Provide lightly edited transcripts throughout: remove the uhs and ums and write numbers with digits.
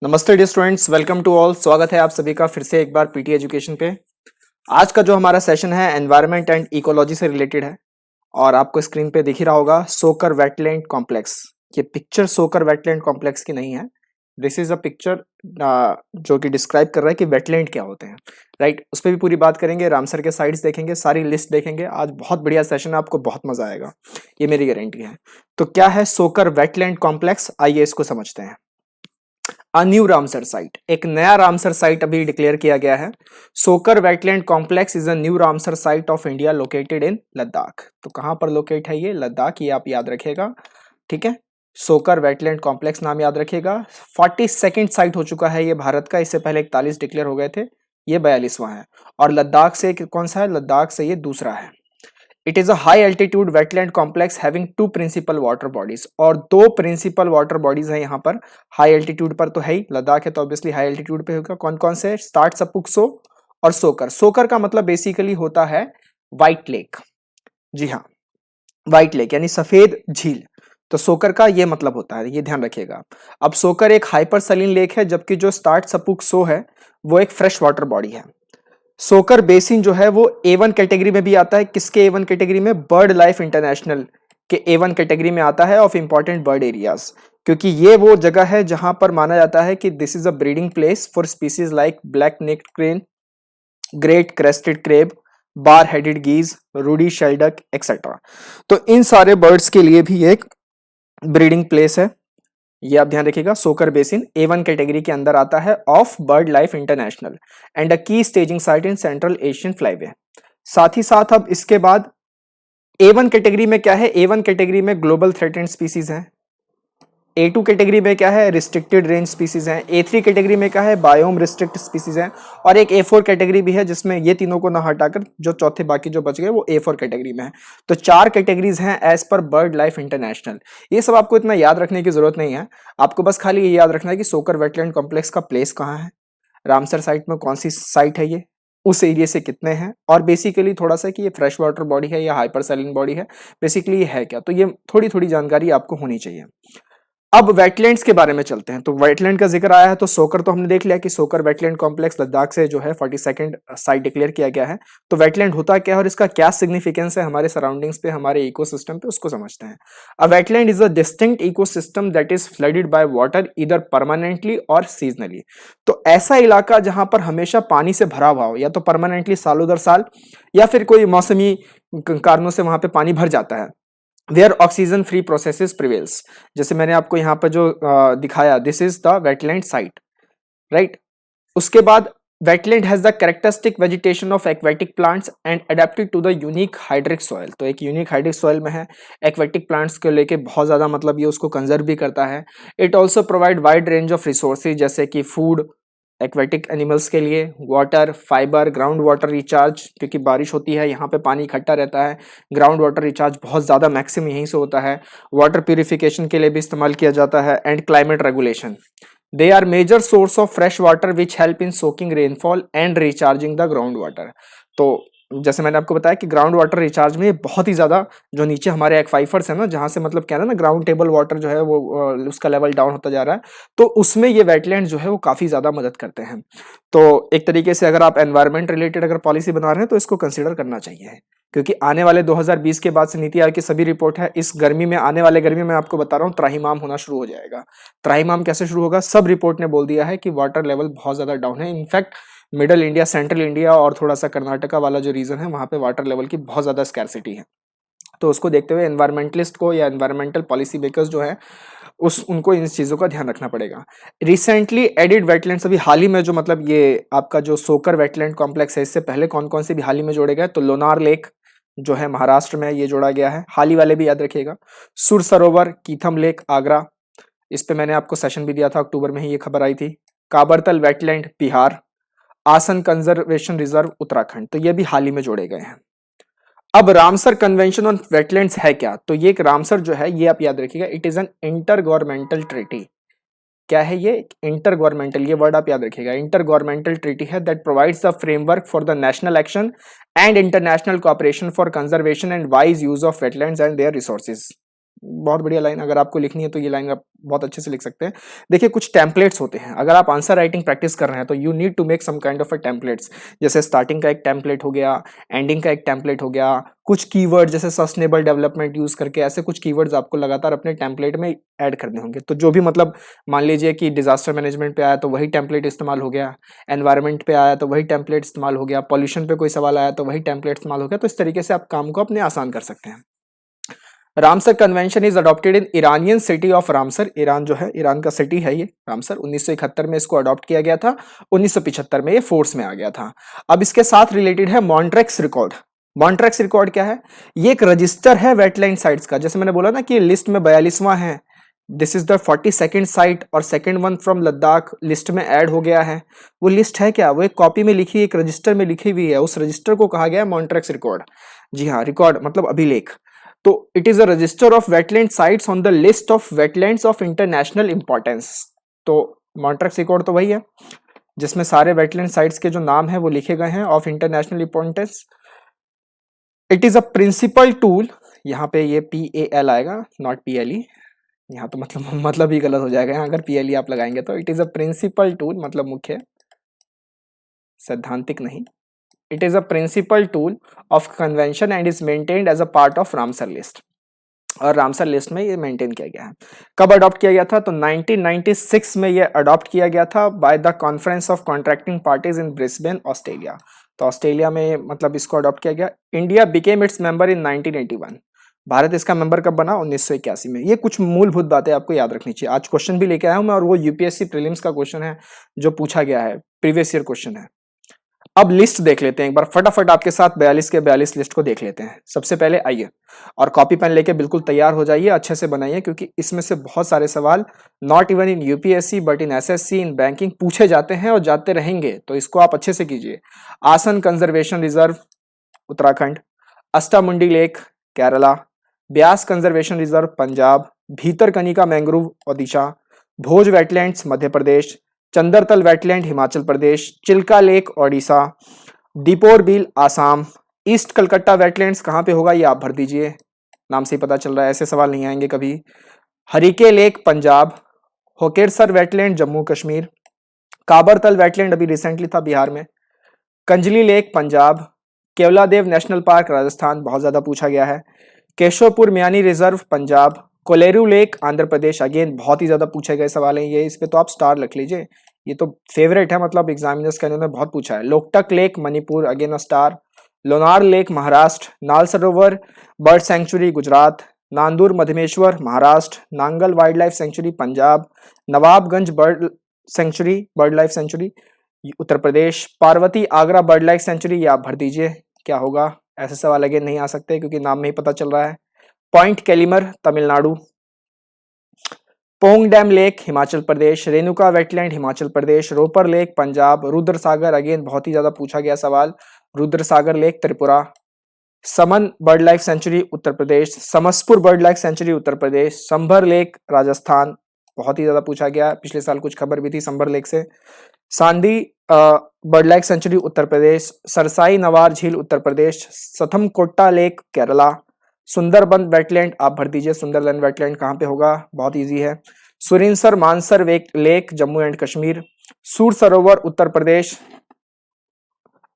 नमस्ते dear students, welcome to all. स्वागत है आप सभी का फिर से एक बार पीटी एजुकेशन पे। आज का जो हमारा सेशन है एनवायरनमेंट एंड इकोलॉजी से रिलेटेड है और आपको स्क्रीन पे दिख ही रहा होगा सोकर वेटलैंड कॉम्प्लेक्स। ये पिक्चर सोकर वेटलैंड कॉम्प्लेक्स की नहीं है। दिस इज अ पिक्चर जो कि डिस्क्राइब कर रहा है कि वेटलैंड क्या होते हैं। राइट, उस पर भी पूरी बात करेंगे, रामसर के साइड्स देखेंगे, सारी लिस्ट देखेंगे। आज बहुत बढ़िया सेशन है, आपको बहुत मजा आएगा, ये मेरी गारंटी है। तो क्या है सोकर वेटलैंड कॉम्प्लेक्स, आइए इसको समझते हैं। अ न्यू रामसर साइट, एक नया रामसर साइट अभी डिक्लेयर किया गया है। सोकर wetland complex is a new Ramsar site of India located in Ladakh. तो कहां पर लोकेट है ये? लद्दाख, ये आप याद रखिएगा। ठीक है, सोकर वेटलैंड कॉम्प्लेक्स नाम याद रखिएगा। 42nd साइट हो चुका है ये भारत का, इससे पहले 41 डिक्लेयर हो गए थे, ये 42वां है। और लद्दाख से कौन सा है? लद्दाख से ये दूसरा है। It is a high altitude wetland complex having two principal water bodies, और दो प्रिंसिपल वाटर बॉडीज है यहाँ पर। हाई एल्टीट्यूड पर तो है ही, लद्दाख है तो ऑब्वियसली हाई एल्टीट्यूड पे होगा। कौन कौन से? स्टार्ट सपुक्सो और सोकर। सोकर का मतलब बेसिकली होता है व्हाइट लेक। जी हाँ, व्हाइट लेक यानी सफेद झील। तो सोकर का ये मतलब होता है, ये ध्यान रखिएगा। अब सोकर एक हाइपर सलीन लेक है, जबकि जो स्टार्ट सपुक्सो है वो एक फ्रेश वाटर बॉडी है। सोकर बेसिन जो है वो A1 कैटेगरी में भी आता है। किसके A1 कैटेगरी में? बर्ड लाइफ इंटरनेशनल के A1 कैटेगरी में आता है ऑफ इंपॉर्टेंट बर्ड एरियाज, क्योंकि ये वो जगह है जहां पर माना जाता है कि this is a breeding place for species like black necked crane, great crested grebe, bar headed geese, ruddy shelduck etcetera. तो इन सारे बर्ड्स के लिए भी एक ब्रीडिंग प्लेस है, ये आप ध्यान रखिएगा। सोकर बेसिन A1 कैटेगरी के अंदर आता है of bird life international and uh की staging site in central Asian flyway. साथ ही साथ अब इसके बाद A1 कैटेगरी में क्या है? A1 कैटेगरी में ग्लोबल थ्रेटेंड स्पीसीज हैं। A2 कैटेगरी में क्या है? रिस्ट्रिक्टेड रेंज स्पीसीज हैं। A3 कैटेगरी में क्या है? बायोम रिस्ट्रिक्ट स्पीसीज हैं। और एक A4 कैटेगरी भी है, जिसमें ये तीनों को ना हटाकर जो चौथे बाकी जो बच गए वो A4 कैटेगरी में है। तो 4 कैटेगरीज हैं as per bird life international. ये सब आपको इतना याद रखने की जरूरत नहीं है, आपको बस खाली ये याद रखना है कि सोकर वेटलैंड कॉम्प्लेक्स का प्लेस कहाँ है, रामसर साइट में कौन सी साइट है ये, उस एरिया से कितने हैं, और बेसिकली थोड़ा सा कि ये फ्रेश वाटर बॉडी है या हाइपर सैलिन बॉडी है, बेसिकली ये है क्या। तो ये थोड़ी थोड़ी जानकारी आपको होनी चाहिए। अब वेटलैंड्स के बारे में चलते हैं। तो वेटलैंड का जिक्र आया है तो सोकर तो हमने देख लिया कि सोकर वेटलैंड कॉम्प्लेक्स लद्दाख से जो है 42nd साइट डिक्लेयर किया गया है। तो वेटलैंड होता क्या है और इसका क्या सिग्निफिकेंस है हमारे सराउंडिंग्स पे, हमारे इकोसिस्टम पे, उसको समझते हैं। A wetland is a distinct ecosystem that is flooded by water either permanently और सीजनली। तो ऐसा इलाका जहां पर हमेशा पानी से भरा हुआ हो, या तो परमानेंटली सालों दर साल, या फिर कोई मौसमी कारणों से वहां पे पानी भर जाता है। Where oxygen free processes prevails, जैसे मैंने आपको यहाँ पर जो दिखाया, this is the wetland site, right. उसके बाद wetland has the characteristic vegetation of aquatic plants and adapted to the unique hydric soil. तो एक यूनिक हाइड्रिक सॉइल में है, एक्वेटिक प्लांट्स को लेके बहुत ज्यादा मतलब ये उसको कंजर्व भी करता है। It also provide wide range of resources, जैसे कि फूड एक्वेटिक एनिमल्स के लिए, water, fibre, ground water recharge, क्योंकि बारिश होती है यहाँ पे पानी इकट्ठा रहता है, ग्राउंड वाटर रिचार्ज बहुत ज़्यादा मैक्सिमम यहीं से होता है। वाटर प्यूरिफिकेशन के लिए भी इस्तेमाल किया जाता है, and climate regulation. They are major source of fresh water which help in soaking rainfall and recharging the ground water. तो जैसे मैंने आपको बताया कि ग्राउंड वाटर रिचार्ज में बहुत ही ज्यादा, जो नीचे हमारे एक्वाइफर्स है ना, जहां से मतलब क्या है ना, ग्राउंड टेबल वाटर जो है वो उसका लेवल डाउन होता जा रहा है, तो उसमें ये वेटलैंड जो है वो काफी ज्यादा मदद करते हैं। तो एक तरीके से अगर आप एनवायरमेंट रिलेटेड अगर पॉलिसी बना रहे हैं तो इसको कंसिडर करना चाहिए, क्योंकि आने वाले 2020 के बाद से नीति आयोग की सभी रिपोर्ट है, इस गर्मी में, आने वाले गर्मी में आपको बता रहा हूँ त्राहिमाम होना शुरू हो जाएगा। त्राहिमाम कैसे शुरू होगा? सब रिपोर्ट ने बोल दिया है कि वाटर लेवल बहुत ज्यादा डाउन है। In fact middle India, central India और थोड़ा सा कर्नाटका वाला जो रीजन है, वहां पे वाटर लेवल की बहुत ज्यादा स्कैरसिटी है। तो उसको देखते हुए एनवायरमेंटलिस्ट को या एनवायरमेंटल पॉलिसी मेकर्स जो है उनको इन चीजों का ध्यान रखना पड़ेगा। रिसेंटली एडिड वेटलैंड्स, अभी हाल ही में जो मतलब ये आपका जो सोकर वेटलैंड कॉम्प्लेक्स है, इससे पहले कौन कौन से भी हाल ही में जोड़े गए? तो लोनार लेक जो है महाराष्ट्र में, ये जोड़ा गया है। हाल ही वाले भी याद रखिएगा, सुर सरोवर, कीथम लेक आगरा, इस पे मैंने आपको सेशन भी दिया था, अक्टूबर में ही ये खबर आई थी। काबरतल वेटलैंड बिहार, आसन कंजर्वेशन रिजर्व उत्तराखंड, तो ये भी हाल ही में जोड़े गए हैं। अब रामसर कन्वेंशन ऑन वेटलैंड्स है क्या? तो ये एक रामसर जो है, ये आप याद रखिएगा, it is an inter governmental treaty. क्या है ये? इंटर गवर्नमेंटल, ये वर्ड आप याद रखिएगा, इंटर गवर्नमेंटल ट्रीटी है that provides the framework for the national action and international cooperation for conservation and wise use of wetlands and their resources. बहुत बढ़िया लाइन, अगर आपको लिखनी है तो ये लाइन आप बहुत अच्छे से लिख सकते हैं। देखिए कुछ टेम्पलेट्स होते हैं, अगर आप आंसर राइटिंग प्रैक्टिस कर रहे हैं तो you need to make some kind of a templates. जैसे स्टार्टिंग का एक टेम्पलेट हो गया, एंडिंग का एक टेम्पलेट हो गया, कुछ कीवर्ड जैसे सस्टेनेबल डेवलपमेंट यूज करके, ऐसे कुछ कीवर्ड्स आपको लगातार अपने टेम्पलेट में ऐड करने होंगे। तो जो भी मतलब मान लीजिए कि डिजास्टर मैनेजमेंट पे आया तो वही टेम्पलेट इस्तेमाल हो गया, एनवायरनमेंट पे आया तो वही टेम्पलेट इस्तेमाल हो गया, पॉल्यूशन पे कोई सवाल आया तो वही टेम्पलेट इस्तेमाल हो गया। तो इस तरीके से आप काम को अपने आसान कर सकते हैं। Ramsar convention is adopted in Iranian city of Ramsar. Iran जो है, ईरान का सिटी है ये रामसर। 1971 में इसको अडॉप्ट किया गया था, 1975 में ये फोर्स में आ गया था। अब इसके साथ रिलेटेड है मॉन्ट्रेक्स रिकॉर्ड। मॉन्ट्रेक्स रिकॉर्ड क्या है? ये एक रजिस्टर है वेटलैंड साइट्स का। जैसे मैंने बोला ना कि लिस्ट में 42वां है, this is the 42nd site और second one from Ladakh list में ऐड हो गया है। वो लिस्ट है क्या? वो एक कॉपी में लिखी, एक रजिस्टर में लिखी हुई है। उस रजिस्टर को कहा गया है मॉन्ट्रेक्स रिकॉर्ड। जी हाँ, रिकॉर्ड मतलब अभिलेख। तो it is a resistor of wetland sites on the list of wetlands of international importance. तो मॉन्ट्रेक्स रिकॉर्ड तो वही है जिसमें सारे वेटलैंड साइट्स के जो नाम है वो लिखे गए हैं of international importance. It is a principal tool, यहाँ पे ये PAL आएगा, नॉट PLE। यहाँ तो मतलब ही गलत हो जाएगा, यहाँ अगर PLE आप लगाएंगे तो। It is a principal tool मतलब मुख्य, सैद्धांतिक नहीं। It is a principal tool of convention and is maintained as a part of Ramsar list. और रामसर लिस्ट में ये मेंटेन किया गया है। कब अडॉप्ट किया गया था? तो 1996 में ये अडॉप्ट किया गया था by the conference of contracting parties in Brisbane, Australia. तो ऑस्ट्रेलिया में मतलब इसको अडॉप्ट किया गया। India became its member in 1981। Bharat इसका मेंबर कब बना? 1981 में। ये कुछ मूलभूत बातें आपको याद रखनी चाहिए। आज क्वेश्चन भी लेके आया हूं मैं, और वो यूपीएससी प्रीलिम्स का क्वेश्चन है जो पूछा गया है, प्रीवियस ईयर क्वेश्चन है। अब लिस्ट देख लेते हैं एक बार फटाफट आपके साथ, 42 के 42 लिस्ट को देख लेते हैं। सबसे पहले आइए, और कॉपी पेन लेके बिल्कुल तैयार हो जाइए, अच्छे से बनाइए, क्योंकि इसमें से बहुत सारे सवाल not even in UPSC but in SSC, in banking पूछे जाते हैं और जाते रहेंगे। तो इसको आप अच्छे से कीजिए। Asan conservation reserve Uttarakhand, Ashtamudi lake Kerala, Beas conservation reserve Punjab, Bhitarkanika mangrove Odisha, Bhoj wetlands Madhya Pradesh, Chandertal wetland Himachal Pradesh, Chilika lake Odisha, Deepor Beel Assam, east Calcutta wetlands कहाँ पे होगा ये आप भर दीजिए, नाम से ही पता चल रहा है, ऐसे सवाल नहीं आएंगे कभी। Harike lake Punjab, Hokersar wetland Jammu Kashmir, Kabartal wetland अभी रिसेंटली था बिहार में, Kanjli lake Punjab, Keoladeo national park Rajasthan, बहुत ज्यादा पूछा गया है, Keshopur Miani reserve Punjab, Kolleru lake Andhra Pradesh, again बहुत ही ज्यादा पूछे गए सवाल हैं ये, इस पे तो आप स्टार रख लीजिए, ये तो फेवरेट है, मतलब एग्जामिनर्स के में बहुत पूछा है। Loktak lake Manipur, again a star. Lonar lake Maharashtra, Nal Sarovar bird sanctuary Gujarat, Nandur Madhmeshwar Maharashtra, Nangal wild life sanctuary Punjab, Nawabganj bird sanctuary bird life sanctuary Uttar Pradesh, Parvati Agra bird life sanctuary, ये आप भर दीजिए, क्या होगा? ऐसे सवाल अगेन नहीं आ सकते क्योंकि नाम में ही पता चल रहा है। Point Calimere Tamil Nadu, Pong dam lake Himachal Pradesh, Renuka wetland Himachal Pradesh, Ropar lake Punjab, Rudra Sagar, again बहुत ही ज्यादा पूछा गया सवाल, Rudra Sagar lake Tripura, Saman bird life sanctuary Uttar Pradesh, Samaspur bird life sanctuary Uttar Pradesh, Sambhar lake Rajasthan, बहुत ही ज्यादा पूछा गया, पिछले साल कुछ खबर भी थी संभर लेक से। सांदी बर्ड लाइफ सेंचुरी उत्तर प्रदेश, सरसाई नवार झील उत्तर प्रदेश, सथमकोट्टा लेक केरला, सुंदरबन वेटलैंड आप भर दीजिए, सुंदरबन वेटलैंड कहाँ पे होगा? बहुत इजी है। सुरिनसर मानसर लेक जम्मू एंड कश्मीर, सूर सरोवर उत्तर प्रदेश,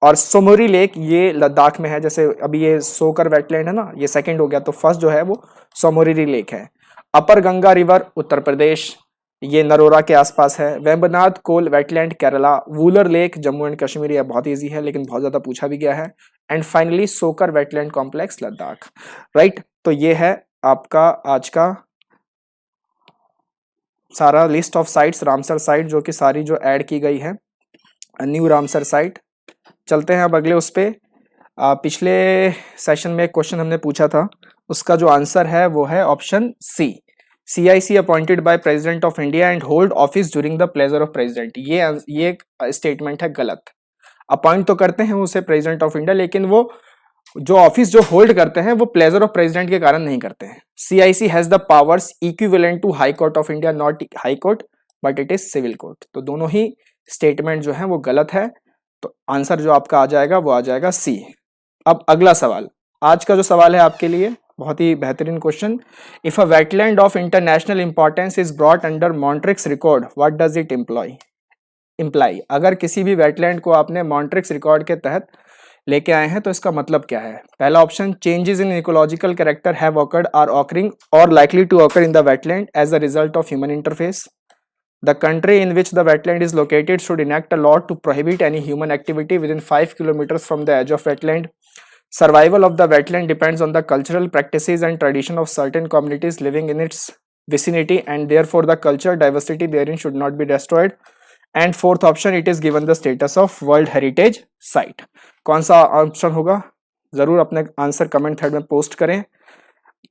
और सोमोरी लेक ये लद्दाख में है। जैसे अभी ये सोकर वेटलैंड है ना, ये सेकंड हो गया, तो फर्स्ट जो है वो सोमोरी लेक है। अपर गंगा रिवर उत्तर प्रदेश, ये नरोरा के आसपास है। Vembanad Kol wetland Kerala, Wular lake Jammu and Kashmir, ये बहुत इजी है लेकिन बहुत ज्यादा पूछा भी गया है। एंड फाइनली सोकर वेटलैंड कॉम्प्लेक्स लद्दाख, राइट। तो ये है आपका आज का सारा list of sites, Ramsar site जो कि सारी जो ऐड की गई है, न्यू रामसर साइट। चलते हैं अब अगले उस पे। पिछले सेशन में एक क्वेश्चन हमने पूछा था, उसका जो आंसर है वो है option C, CIC appointed by president of India and hold office during the pleasure of president. ये स्टेटमेंट है गलत। अपॉइंट तो करते हैं उसे प्रेसिडेंट ऑफ इंडिया, लेकिन वो जो ऑफिस जो होल्ड करते हैं वो प्लेजर ऑफ प्रेसिडेंट के कारण नहीं करते हैं। CIC has the powers equivalent to high court of India, not high court but it is civil court. तो दोनों ही स्टेटमेंट जो है वो गलत है। तो आंसर जो आपका आ जाएगा वो आ जाएगा सी। अब अगला सवाल, आज का जो सवाल है आपके लिए बहुत ही बेहतरीन question. If a wetland of international importance is brought under Montreux record, what does it imply? अगर किसी भी वेटलैंड को आपने मॉन्ट्रिक्स रिकॉर्ड के तहत लेके आए हैं तो इसका मतलब क्या है? पहला option, changes in ecological character have occurred, are occurring और likely to occur in the wetland as a result of human interface. The country in which the wetland is located should enact a law to prohibit any human activity within 5 kilometers from the edge of wetland. Survival of the wetland depends on the cultural practices and tradition of certain communities living in its vicinity, and therefore the cultural diversity therein should not be destroyed. And fourth option, it is given the status of World Heritage Site. कौन सा option होगा? जरूर अपने answer comment thread में post करें।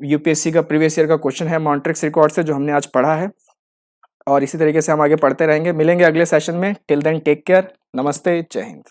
UPSC का previous year का question है मॉन्ट्रिक्स रिकॉर्ड से, जो हमने आज पढ़ा है, और इसी तरीके से हम आगे पढ़ते रहेंगे। मिलेंगे अगले सेशन में। टिल देन टेक केयर, नमस्ते, जय हिंद।